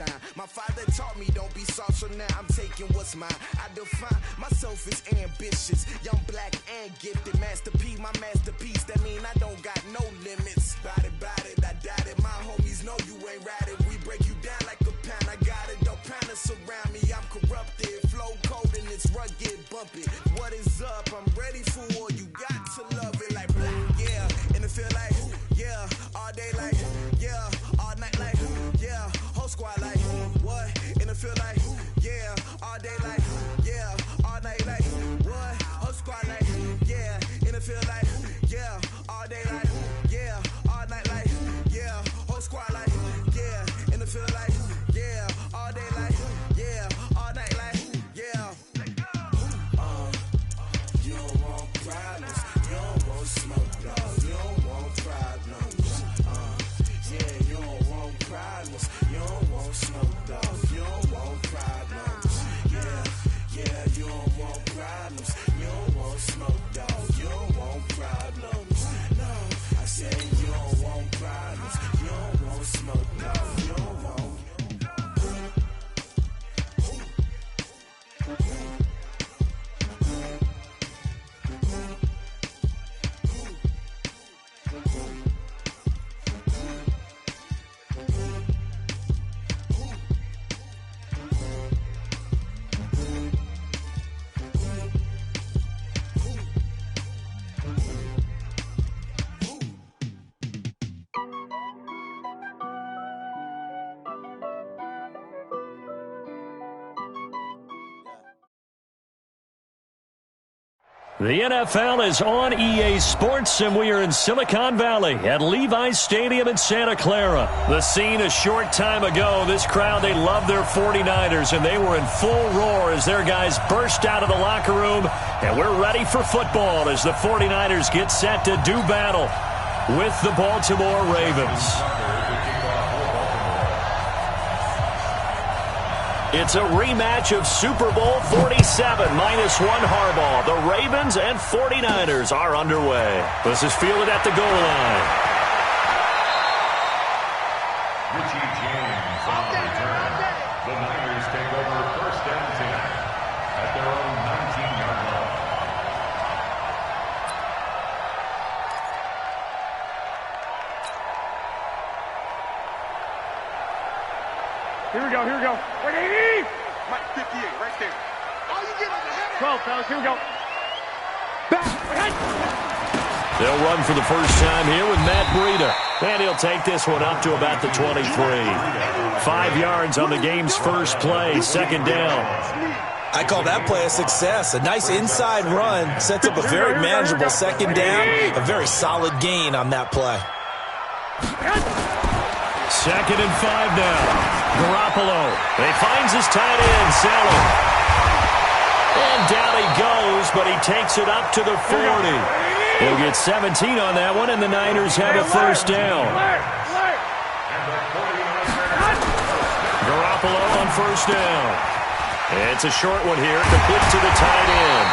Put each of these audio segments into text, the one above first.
shine. My father taught me don't be soft, so now I'm taking what's mine. I define myself as ambitious, young, black, and gifted. Master P, my masterpiece, that mean I don't got no limits. Bout it, I doubt it. My homies know you ain't ratted. We break you down like a pound. I got it, don't panic surround me. I'm corrupted, flow cold and it's rugged, bumpy. What is up? I'm ready for war. You got to love it like black, yeah. And it feel like, yeah, all day like, yeah, all night like, yeah, whole squad like, what? And it feel like, yeah, all day like, yeah, all night like, what? Whole squad like, yeah, and it feel like, yeah, all day like, yeah, all night like, yeah, whole squad like, yeah, and it feel like, yeah, all day like, yeah, all night like, yeah. You don't want problems, you don't want smoke, dog, you don't want problems. Yeah, you don't want problems, you don't want smoke, dog, you don't want problems. Yeah, you don't want problems, you don't want smoke, dog, you don't want problems. No, I said you don't want problems, you don't want smoke, dog, you don't want. The NFL is on EA Sports, and we are in Silicon Valley at Levi's Stadium in Santa Clara. The scene a short time ago, this crowd, they love their 49ers, and they were in full roar as their guys burst out of the locker room, and we're ready for football as the 49ers get set to do battle with the Baltimore Ravens. It's a rematch of Super Bowl 47, -1 Harbaugh. The Ravens and 49ers are underway. This is fielded at the goal line. Richie James on the return. The Niners take over first and 10 at their own 19-yard line. Here we go. Right 80! Mike, 58, right there. Oh, you get on the head. 12, fellas, here we go. Back, right. They'll run for the first time here with Matt Breida. And he'll take this one up to about the 23. 5 yards on the game's first play, second down. I call that play a success. A nice inside run sets up a very manageable second down. A very solid gain on that play. Second and 5 now. Garoppolo. He finds his tight end, Sally. And down he goes, but he takes it up to the 40. He'll get 17 on that one, and the Niners have a first down. Garoppolo on first down. It's a short one here, complete to the tight end.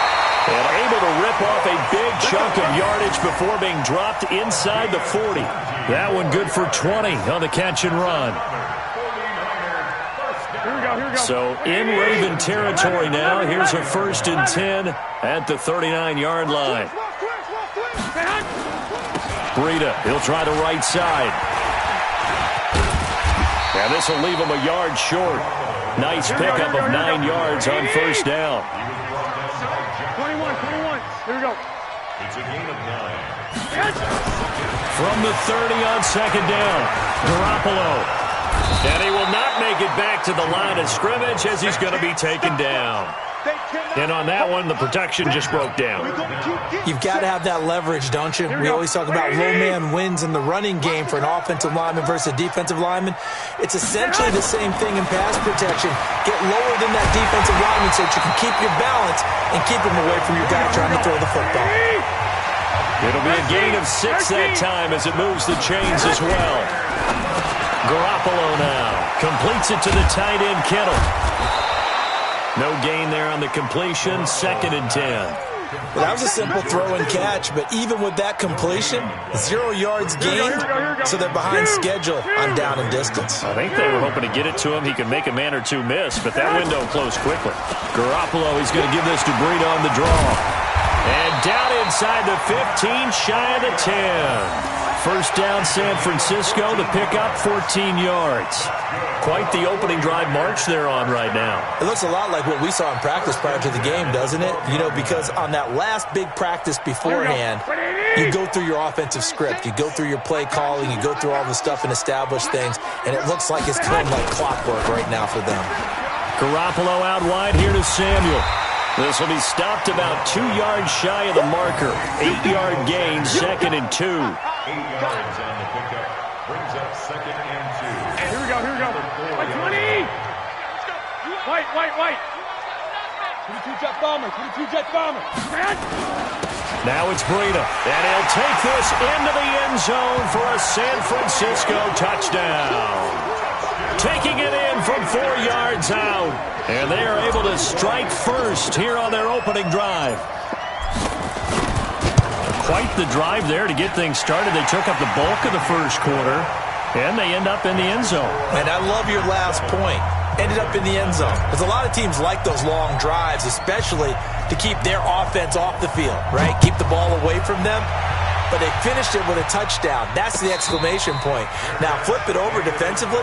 And able to rip off a big chunk of yardage before being dropped inside the 40. That one good for 20 on the catch and run. So in Raven territory now, here's a first and 10 at the 39-yard line. Breida, he'll try the right side. And this will leave him a yard short. Nice pickup of 9 yards on first down. 21. Here we go. It's a gain of 9. From the 30 on second down, Garoppolo. And he will not make it back to the line of scrimmage as he's going to be taken down. And on that one, the protection just broke down. You've got to have that leverage, don't you? We always talk about low man wins in the running game for an offensive lineman versus a defensive lineman. It's essentially the same thing in pass protection. Get lower than that defensive lineman so that you can keep your balance and keep him away from your guy trying to throw the football. It'll be a gain of 6 that time as it moves the chains as well. Garoppolo now completes it to the tight end, Kittle. No gain there on the completion, second and 10. Well, that was a simple throw and catch, but even with that completion, 0 yards gained, so they're behind schedule on down and distance. I think they were hoping to get it to him. He could make a man or two miss, but that window closed quickly. Garoppolo, he's going to give this to Breida on the draw. And down inside the 15, shy of the 10. First down, San Francisco. The pickup, 14 yards. Quite the opening drive march they're on right now. It looks a lot like what we saw in practice prior to the game, doesn't it? You know, because on that last big practice beforehand, you go through your offensive script. You go through your play calling. You go through all the stuff and establish things. And it looks like it's going like clockwork right now for them. Garoppolo out wide here to Samuel. This will be stopped about 2 yards shy of the marker. 8-yard gain, 2nd and 2. 8 yards on the pickup. Brings up 2nd and 2. Here we go. White 20. White. 22 jet bomber. Now it's Breida, and he'll take this into the end zone for a San Francisco touchdown. Taking it in from 4 yards out, and they are able to strike first here on their opening drive. Quite the drive there to get things started. They took up the bulk of the first quarter, and they end up in the end zone. And I love your last point. Ended up in the end zone. Because a lot of teams like those long drives, especially to keep their offense off the field, right? Keep the ball away from them. But they finished it with a touchdown. That's the exclamation point. Now, flip it over defensively.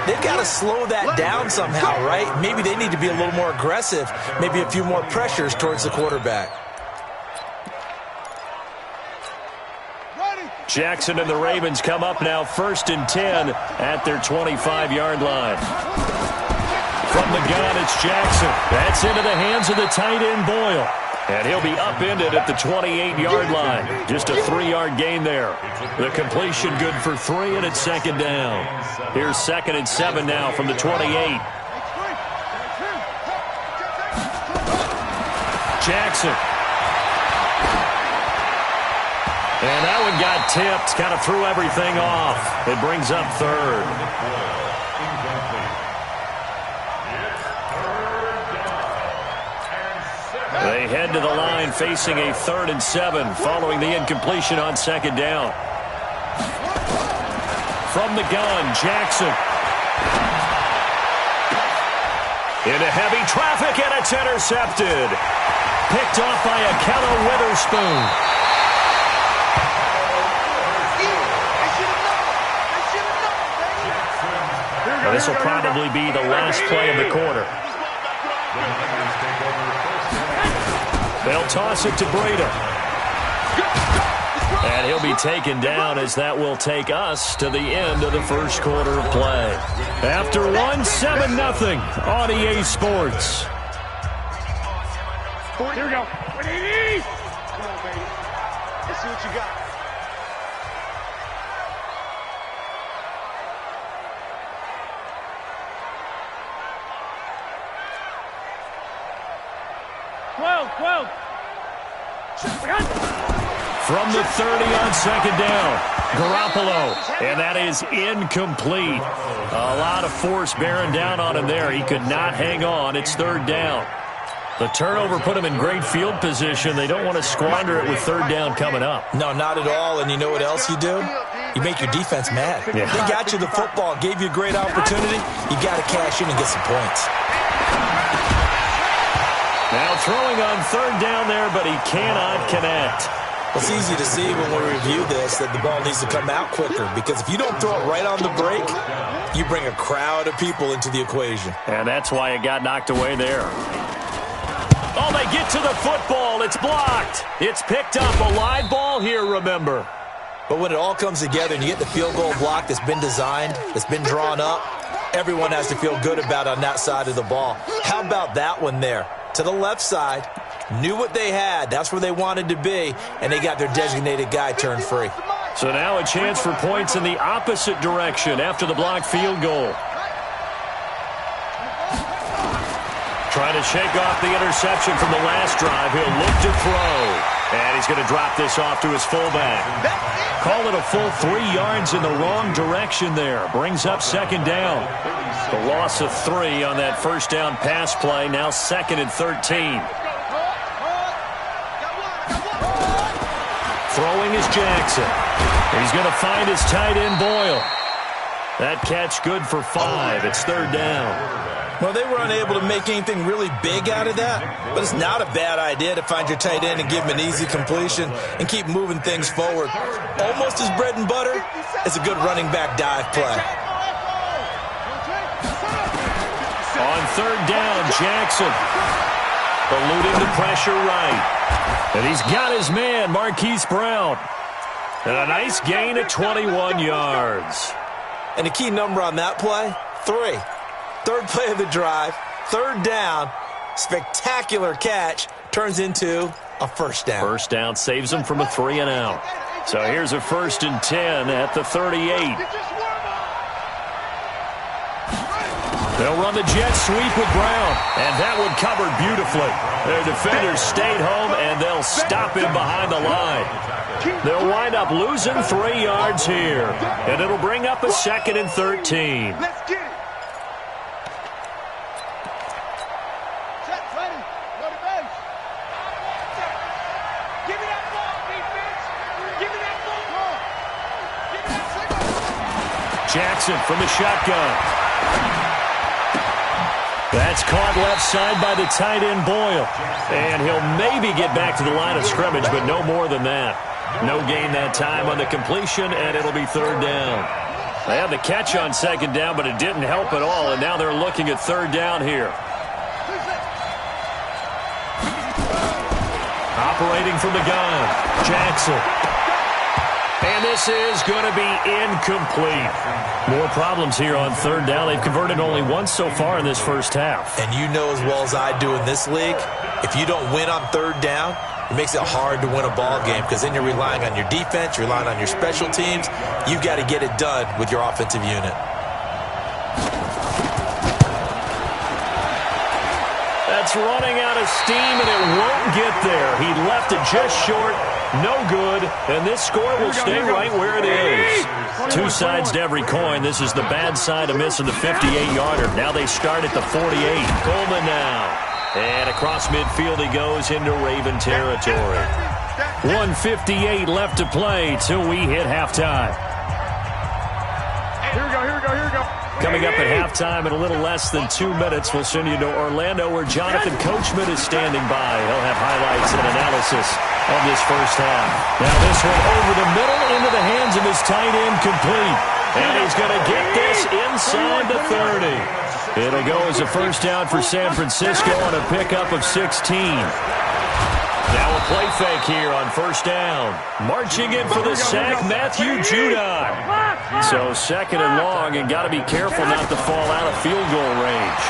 They've got to slow that down somehow, right? Maybe they need to be a little more aggressive. Maybe a few more pressures towards the quarterback. Jackson and the Ravens come up now 1st and 10 at their 25-yard line. From the gun, it's Jackson. That's into the hands of the tight end, Boyle. And he'll be upended at the 28-yard line. Just a 3-yard gain there. The completion good for 3, and it's 2nd down. Here's 2nd and 7 now from the 28. Jackson. And that one got tipped. Kind of threw everything off. It brings up 3rd. They head to the line facing a 3rd and 7 following the incompletion on 2nd down. From the gun, Jackson. Into heavy traffic, and it's intercepted. Picked off by Akello Witherspoon. Well, this will probably be the last play of the quarter. They'll toss it to Breida. And he'll be taken down as that will take us to the end of the first quarter of play. After one, 7-0 on EA Sports. Here we go. 180. Come on, baby. Let's see what you got. From the 30 on 2nd down, Garoppolo, and that is incomplete. A lot of force bearing down on him there. He could not hang on. It's 3rd down. The turnover put him in great field position. They don't want to squander it with 3rd down coming up. No, not at all. And you know what else you do? You make your defense mad. Yeah. They got you the football, gave you a great opportunity. You got to cash in and get some points. Now throwing on 3rd down there, but he cannot connect. It's easy to see when we review this that the ball needs to come out quicker, because if you don't throw it right on the break, you bring a crowd of people into the equation. And that's why it got knocked away there. Oh, they get to the football. It's blocked. It's picked up. A live ball here, remember. But when it all comes together and you get the field goal block that's been designed, that's been drawn up, everyone has to feel good about it on that side of the ball. How about that one there? To the left side, knew what they had. That's where they wanted to be, and they got their designated guy turned free. So now a chance for points in the opposite direction after the blocked field goal. Trying to shake off the interception from the last drive. He'll look to throw. And he's going to drop this off to his fullback. Call it a full 3 yards in the wrong direction there. Brings up 2nd down. The loss of 3 on that 1st down pass play. Now 2nd and 13. throwing is Jackson. He's going to find his tight end Boyle. That catch good for 5. It's third down. Well, they were unable to make anything really big out of that, but it's not a bad idea to find your tight end and give him an easy completion and keep moving things forward. Almost as bread and butter as a good running back dive play. On third down, Jackson eluding the pressure right. And he's got his man, Marquise Brown. And a nice gain at 21 yards. And the key number on that play, 3. Third play of the drive, third down, spectacular catch, turns into a first down. First down saves him from a 3 and out. So here's a 1st and 10 at the 38. They'll run the jet sweep with Brown, and that one covered beautifully. Their defenders stayed home, and they'll stop him behind the line. They'll wind up losing 3 yards here, and it'll bring up a 2nd and 13. Let's get it. Jackson from the shotgun. That's caught left side by the tight end Boyle. And he'll maybe get back to the line of scrimmage, but no more than that. No gain that time on the completion, and it'll be third down. They had the catch on second down, but it didn't help at all, and now they're looking at third down here. Operating from the gun, Jackson. And this is going to be incomplete. More problems here on third down. They've converted only once so far in this first half. And you know as well as I do in this league, if you don't win on third down, it makes it hard to win a ball game because then you're relying on your defense, you're relying on your special teams. You've got to get it done with your offensive unit. That's running out of steam, and it won't get there. He left it just short. No good, and this score will stay right where it is. 2 sides to every coin. This is the bad side of missing the 58-yarder. Now they start at the 48. Coleman now. And across midfield he goes into Raven territory. 1:58 left to play till we hit halftime. Here we go. Coming up at halftime in a little less than 2 minutes, we'll send you to Orlando where Jonathan Coachman is standing by. He'll have highlights and analysis of this first half. Now this one over the middle into the hands of his tight end complete. And he's going to get this inside the 30. It'll go as a first down for San Francisco on a pickup of 16. Now a play fake here on first down. Marching in for the sack, Matthew Judon. So 2nd and long, and got to be careful not to fall out of field goal range.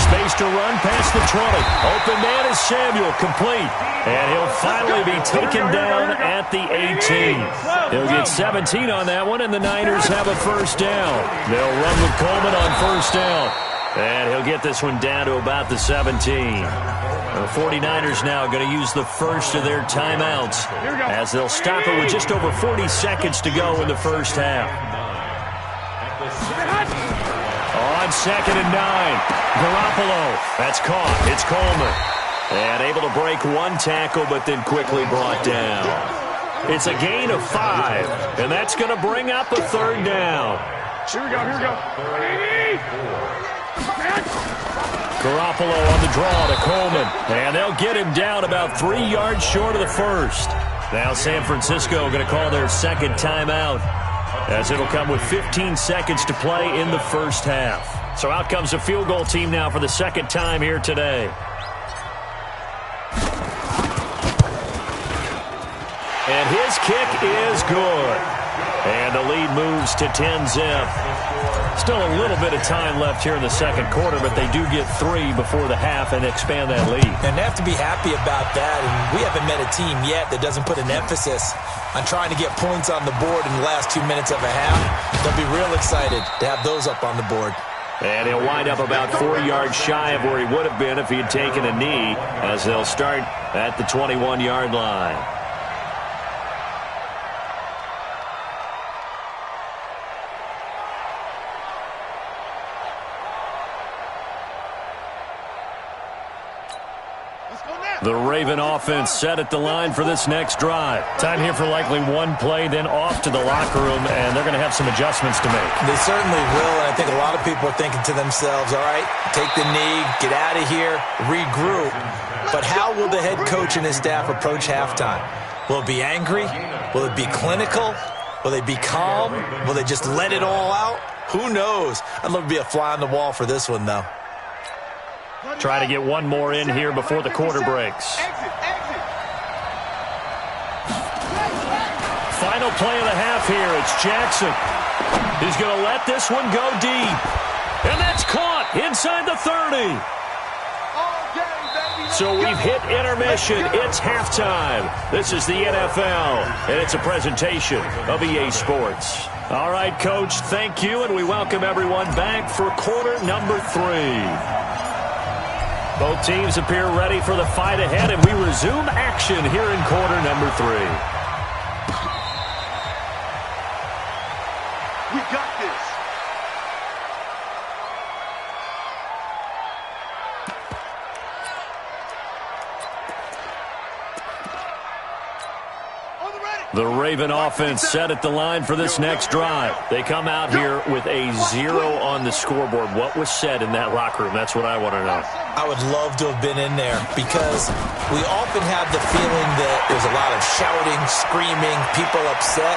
Space to run past the 20. Open man is Samuel, complete. And he'll finally be taken down at the 18. He'll get 17 on that one, and the Niners have a first down. They'll run with Coleman on first down. And he'll get this one down to about the 17. The 49ers now going to use the first of their timeouts as they'll stop it with just over 40 seconds to go in the first half. On 2nd and 9, Garoppolo. That's caught. It's Coleman. And able to break one tackle, but then quickly brought down. It's a gain of 5, and that's going to bring up a third down. Here we go. Garoppolo on the draw to Coleman. And they'll get him down about 3 yards short of the first. Now San Francisco going to call their second timeout, as it'll come with 15 seconds to play in the first half. So out comes the field goal team now for the second time here today. And his kick is good. And the lead moves to 10-zip. Still a little bit of time left here in the second quarter, but they do get 3 before the half and expand that lead. And they have to be happy about that. And we haven't met a team yet that doesn't put an emphasis on trying to get points on the board in the last 2 minutes of a half. They'll be real excited to have those up on the board. And he'll wind up about 4 yards shy of where he would have been if he had taken a knee, as they'll start at the 21-yard line. The Raven offense set at the line for this next drive. Time here for likely one play, then off to the locker room, and they're going to have some adjustments to make. They certainly will, and I think a lot of people are thinking to themselves, all right, take the knee, get out of here, regroup. But how will the head coach and his staff approach halftime? Will it be angry? Will it be clinical? Will they be calm? Will they just let it all out? Who knows? I'd love to be a fly on the wall for this one, though. Try to get one more in here before the quarter breaks. Final play of the half here. It's Jackson. He's going to let this one go deep. And that's caught inside the 30. So we've hit intermission. It's halftime. This is the NFL, and it's a presentation of EA Sports. All right, Coach, thank you, and we welcome everyone back for quarter number 3. Both teams appear ready for the fight ahead, and we resume action here in quarter number 3. We got this. The Raven offense set at the line for this next drive. They come out here with a 0 on the scoreboard. What was said in that locker room? That's what I want to know. I would love to have been in there because we often have the feeling that there's a lot of shouting, screaming, people upset.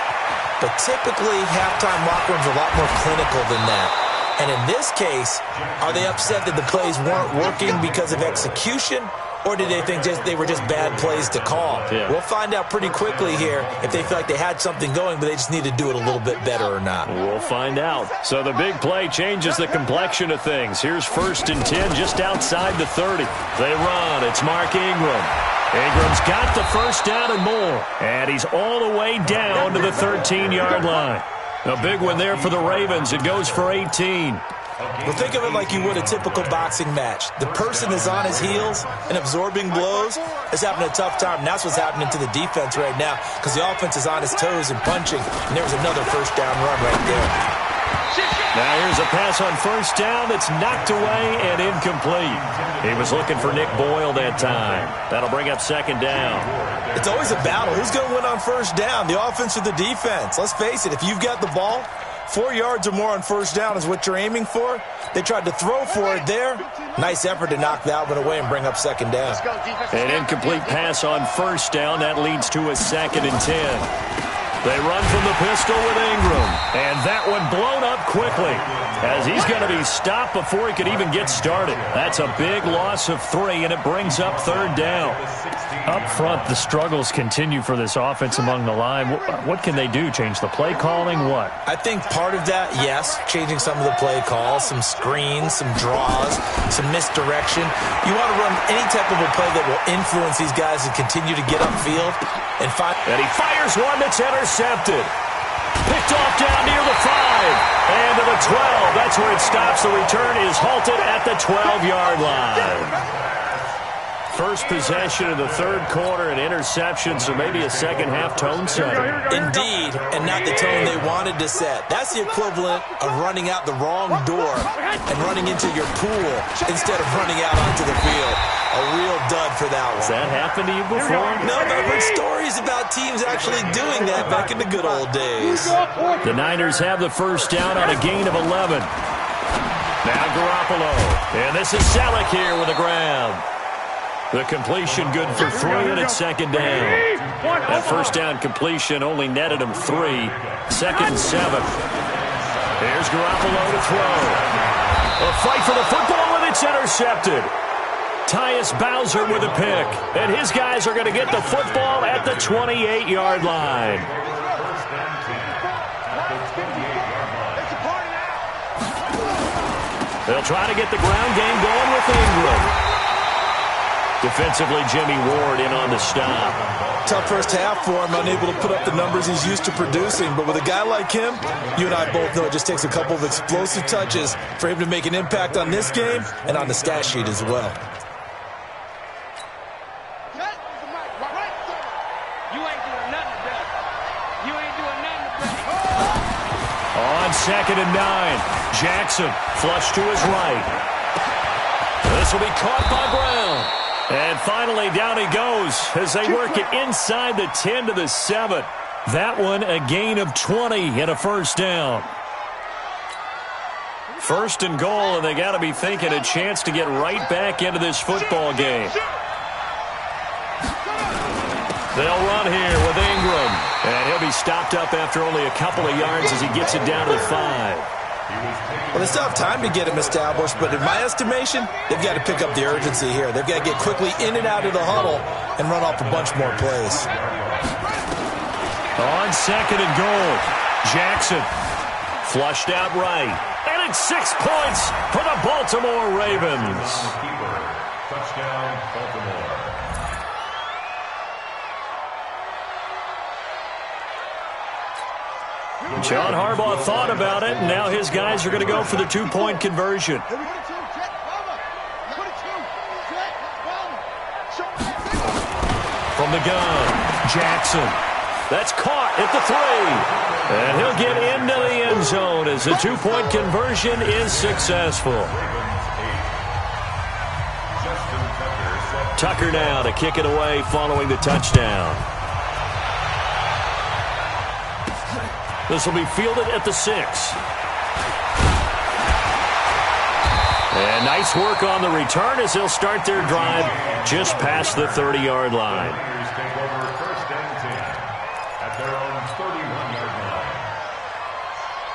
But typically, halftime locker rooms are a lot more clinical than that. And in this case, are they upset that the plays weren't working because of execution? Or did they think they were just bad plays to call? Yeah. We'll find out pretty quickly here if they feel like they had something going, but they just need to do it a little bit better or not. We'll find out. So the big play changes the complexion of things. Here's 1st and 10 just outside the 30. They run. It's Mark Ingram. Ingram's got the first down and more. And he's all the way down to the 13-yard line. A big one there for the Ravens. It goes for 18. Well, think of it like you would a typical boxing match. The person is on his heels and absorbing blows is having a tough time. And that's what's happening to the defense right now because the offense is on his toes and punching. And there was another first down run right there. Now here's a pass on first down that's knocked away and incomplete. He was looking for Nick Boyle that time. That'll bring up 2nd down. It's always a battle. Who's going to win on first down, the offense or the defense? Let's face it, if you've got the ball, 4 yards or more on first down is what you're aiming for. They tried to throw for it there. Nice effort to knock that one away and bring up 2nd down. An incomplete pass on first down. That leads to a 2nd and 10. They run from the pistol with Ingram. And that one blown up quickly as he's going to be stopped before he could even get started. That's a big loss of 3, and it brings up 3rd down. Up front, the struggles continue for this offense among the line. What can they do? Change the play calling? What? I think part of that, yes, changing some of the play calls, some screens, some draws, some misdirection. You want to run any type of a play that will influence these guys and continue to get upfield. And he fires one that's intercepted. Picked off down near the 5. And to the 12. That's where it stops. The return is halted at the 12-yard line. First possession of the 3rd quarter, an interception, so maybe a second-half tone setter. Indeed, and not the tone they wanted to set. That's the equivalent of running out the wrong door and running into your pool instead of running out onto the field. A real dud for that one. Has that happened to you before? No, but I've heard stories about teams actually doing that back in the good old days. The Niners have the first down on a gain of 11. Now Garoppolo. And this is Selleck here with a grab. The completion good for 3, and it's 2nd down. That first down completion only netted him 3. 2nd and 7. Here's Garoppolo to throw. A fight for the football, and it's intercepted. Tyus Bowser with a pick. And his guys are going to get the football at the 28-yard line. They'll try to get the ground game going with Ingram. Defensively, Jimmy Ward in on the stop. Tough first half for him, unable to put up the numbers he's used to producing. But with a guy like him, you and I both know it just takes a couple of explosive touches for him to make an impact on this game and on the stat sheet as well. On 2nd and 9, Jackson flush to his right. This will be caught by Brown. And finally, down he goes as they work it inside the 10 to the 7. That one a gain of 20 and a first down. First and goal, and they got to be thinking a chance to get right back into this football game. They'll run here with Ingram, and he'll be stopped up after only a couple of yards as he gets it down to the 5. Well, they still have time to get him established, but in my estimation, they've got to pick up the urgency here. They've got to get quickly in and out of the huddle and run off a bunch more plays. On second and goal, Jackson flushed out right. And it's 6 points for the Baltimore Ravens. Touchdown, Baltimore. John Harbaugh thought about it, and now his guys are going to go for the 2-point conversion. From the gun, Jackson. That's caught at the 3. And he'll get into the end zone as the 2-point conversion is successful. Tucker now to kick it away following the touchdown. This will be fielded at the 6. And nice work on the return as they'll start their drive just past the 30-yard line. Take over first and 10 at their own 31-yard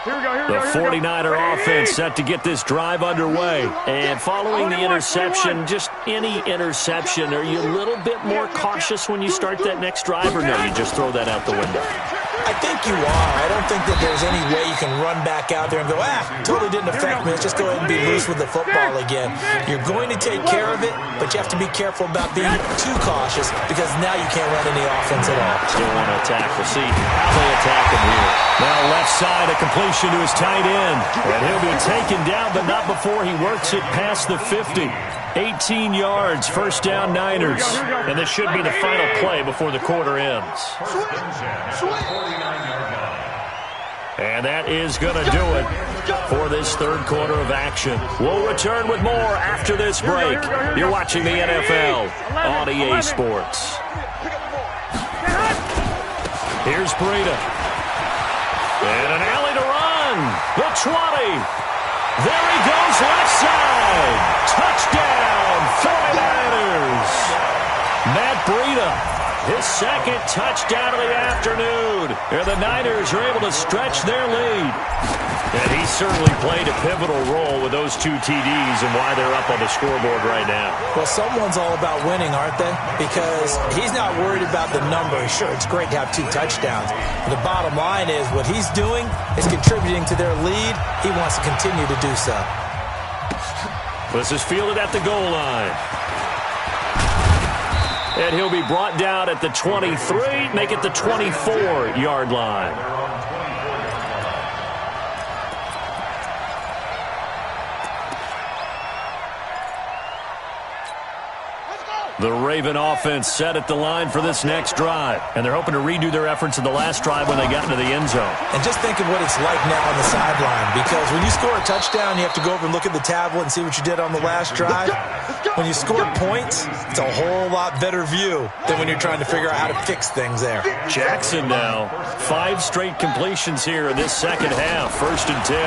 line. The 49er offense set to get this drive underway. And following the interception, just any interception, are you a little bit more cautious when you start that next drive, or no, you just throw that out the window? I think you are. I don't think that there's any way you can run back out there and go, totally didn't affect me. Let's just go ahead and be loose with the football again. You're going to take care of it, but you have to be careful about being too cautious because now you can't run any offense at all. Still want to attack. We'll see how they attack him here. Now left side, a completion to his tight end. And he'll be taken down, but not before he works it past the 50. 18 yards, first down Niners. And this should be the final play before the quarter ends. And that is going to do it for this third quarter of action. We'll return with more after this break. You're watching the NFL on EA Sports. Here's Breida. And an alley to run. The 20. There he goes left side. Touchdown, 49ers. Matt Breida, his second touchdown of the afternoon. And the Niners are able to stretch their lead. And he certainly played a pivotal role with those 2 TDs and why they're up on the scoreboard right now. Well, someone's all about winning, aren't they? Because he's not worried about the number. Sure, it's great to have 2 touchdowns. But the bottom line is what he's doing is contributing to their lead. He wants to continue to do so. This is fielded at the goal line. And he'll be brought down at the 23, make it the 24-yard line. The Raven offense set at the line for this next drive. And they're hoping to redo their efforts in the last drive when they got into the end zone. And just think of what it's like now on the sideline. Because when you score a touchdown, you have to go over and look at the tablet and see what you did on the last drive. When you score points, it's a whole lot better view than when you're trying to figure out how to fix things there. Jackson now. 5 straight completions here in this second half. First and 10.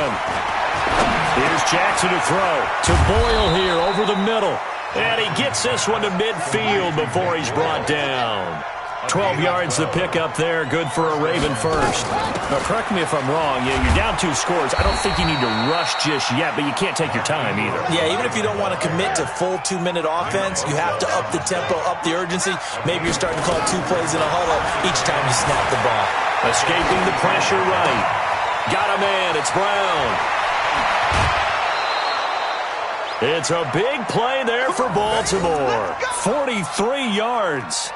Here's Jackson to throw. To Boyle here over the middle. And he gets this one to midfield before he's brought down. 12 yards the pickup there. Good for a Raven first. Now, correct me if I'm wrong. Yeah, you're down 2 scores. I don't think you need to rush just yet, but you can't take your time either. Yeah, even if you don't want to commit to full 2-minute offense, you have to up the tempo, up the urgency. Maybe you're starting to call 2 plays in a huddle each time you snap the ball. Escaping the pressure right. Got a man. It's Brown. It's a big play there for Baltimore. 43 yards.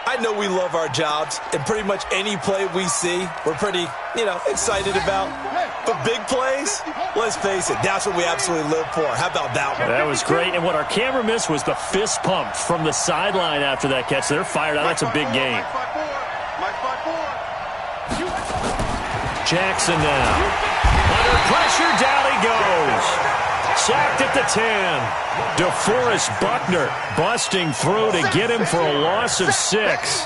I know we love our jobs, and pretty much any play we see, we're pretty, excited about. But big plays, let's face it, that's what we absolutely live for. How about that one? That was great, and what our camera missed was the fist pump from the sideline after that catch. They're fired out. That's a big game. Jackson now. Under pressure, down he goes. Sacked at the 10. DeForest Buckner busting through to get him for a loss of 6.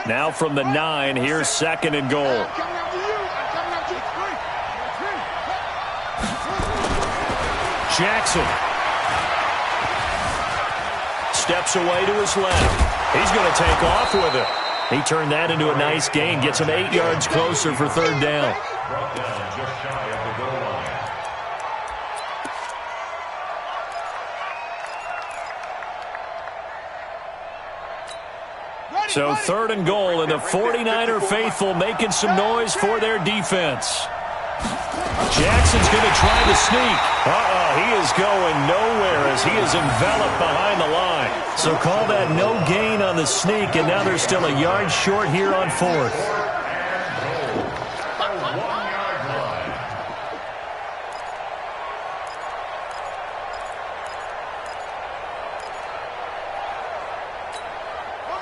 Now from the 9, here's 2nd and goal. Jackson steps away to his left. He's going to take off with it. He turned that into a nice gain, gets him 8 yards closer for 3rd down. Brought down just shy of the goal line. So 3rd and goal, and the 49er faithful making some noise for their defense. Jackson's going to try to sneak. He is going nowhere as he is enveloped behind the line. So call that no gain on the sneak, and now they're still a yard short here on 4th.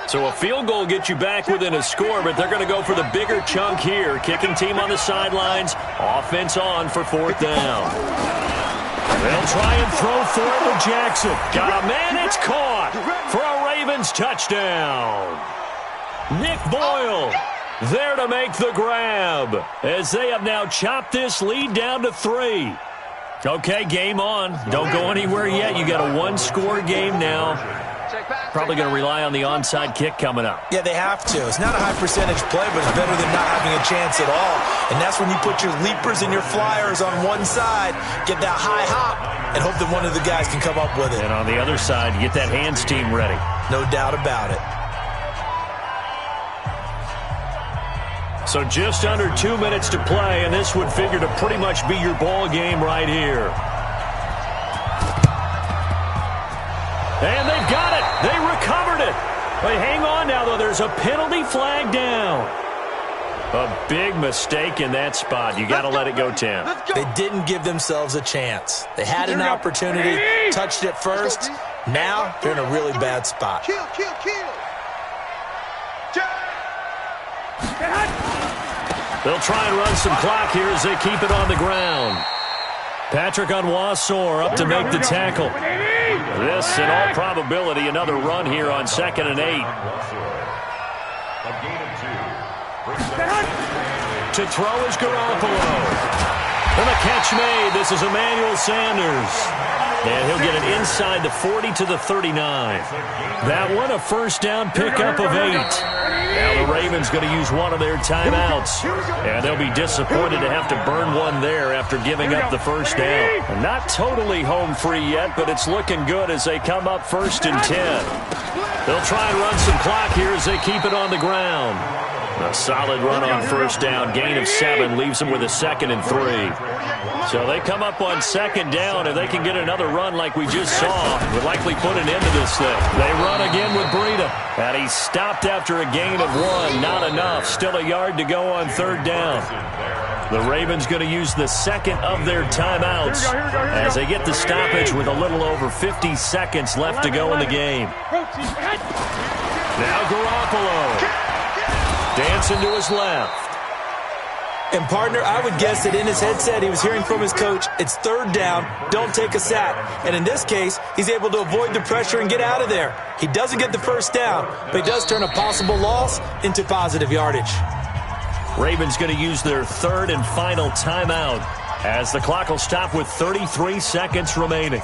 So a field goal gets you back within a score, but they're going to go for the bigger chunk here. Kicking team on the sidelines. Offense on for 4th down. They'll try and throw for it to Jackson. Got a man. It's caught for a Ravens touchdown. Nick Boyle there to make the grab as they have now chopped this lead down to 3. Okay, game on. Don't go anywhere yet. You got a 1-score game now. Probably going to rely on the onside kick coming up. Yeah, they have to. It's not a high percentage play, but it's better than not having a chance at all. And that's when you put your leapers and your flyers on one side, get that high hop, and hope that one of the guys can come up with it. And on the other side, you get that hands team ready. No doubt about it. So just under 2 minutes to play, and this would figure to pretty much be your ball game right here. And they've got it. They recovered it. But hang on now, though. There's a penalty flag down. A big mistake in that spot. You got to let it go, Tim. They didn't give themselves a chance. They had an opportunity, touched it first. Now they're in a really bad spot. Kill. They'll try and run some clock here as they keep it on the ground. Patrick Onwuasor up to make the tackle. This, in all probability, another run here on 2nd and 8. A gain of 2. To throw is Garoppolo. And the catch made. This is Emmanuel Sanders. And he'll get it inside the 40 to the 39. That one a 1st down pickup of 8. Now the Ravens going to use one of their timeouts. And they'll be disappointed to have to burn one there after giving up the 1st down. Not totally home free yet, but it's looking good as they come up 1st and 10. They'll try and run some clock here as they keep it on the ground. A solid run on 1st down. Gain of 7 leaves them with a 2nd and 3. So they come up on 2nd down, and they can get another run like we just saw. Would likely put an end to this thing. They run again with Breida. And he stopped after a gain of 1. Not enough. Still a yard to go on 3rd down. The Ravens going to use the 2nd of their timeouts as they get the stoppage with a little over 50 seconds left to go in the game. Now Garoppolo. Dancing to his left. And, partner, I would guess that in his headset he was hearing from his coach, it's 3rd down, don't take a sack. And in this case, he's able to avoid the pressure and get out of there. He doesn't get the 1st down, but he does turn a possible loss into positive yardage. Ravens going to use their 3rd and final timeout as the clock will stop with 33 seconds remaining.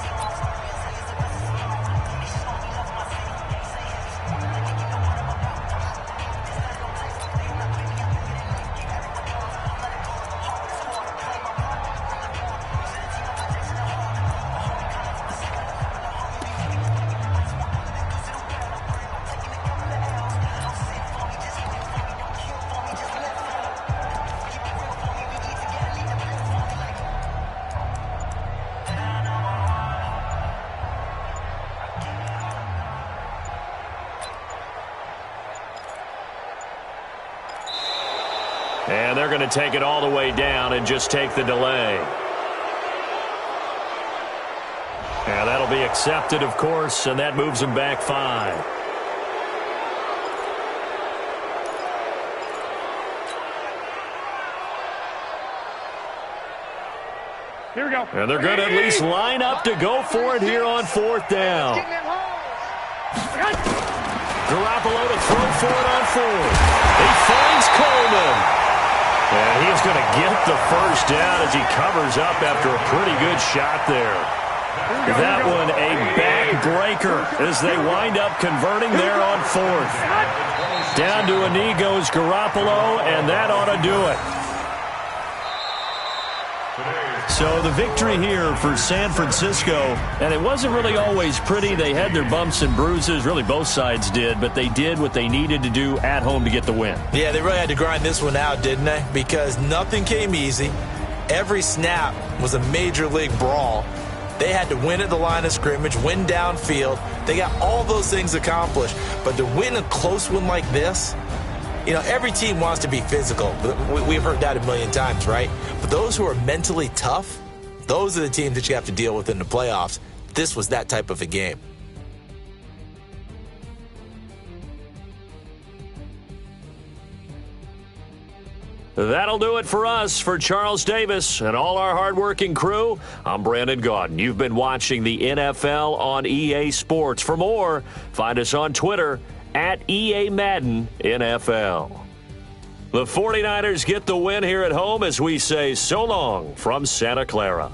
And they're going to take it all the way down and just take the delay. And that'll be accepted, of course, and that moves them back 5. Here we go. And they're going to at least line up to go for it here on 4th down. Garoppolo to throw for it on 4th. He finds Coleman. And he's going to get the first down as he covers up after a pretty good shot there. That one a backbreaker as they wind up converting there on 4th. Down to a knee goes Garoppolo, and that ought to do it. So the victory here for San Francisco, and it wasn't really always pretty. They had their bumps and bruises. Really, both sides did, but they did what they needed to do at home to get the win. Yeah, they really had to grind this one out, didn't they? Because nothing came easy. Every snap was a major league brawl. They had to win at the line of scrimmage, win downfield. They got all those things accomplished. But to win a close one like this, you know, every team wants to be physical. We've heard that a million times, right? But those who are mentally tough, those are the teams that you have to deal with in the playoffs. This was that type of a game. That'll do it for us. For Charles Davis and all our hardworking crew, I'm Brandon Gaudin. You've been watching the NFL on EA Sports. For more, find us on Twitter at EA Madden NFL. The 49ers get the win here at home as we say so long from Santa Clara.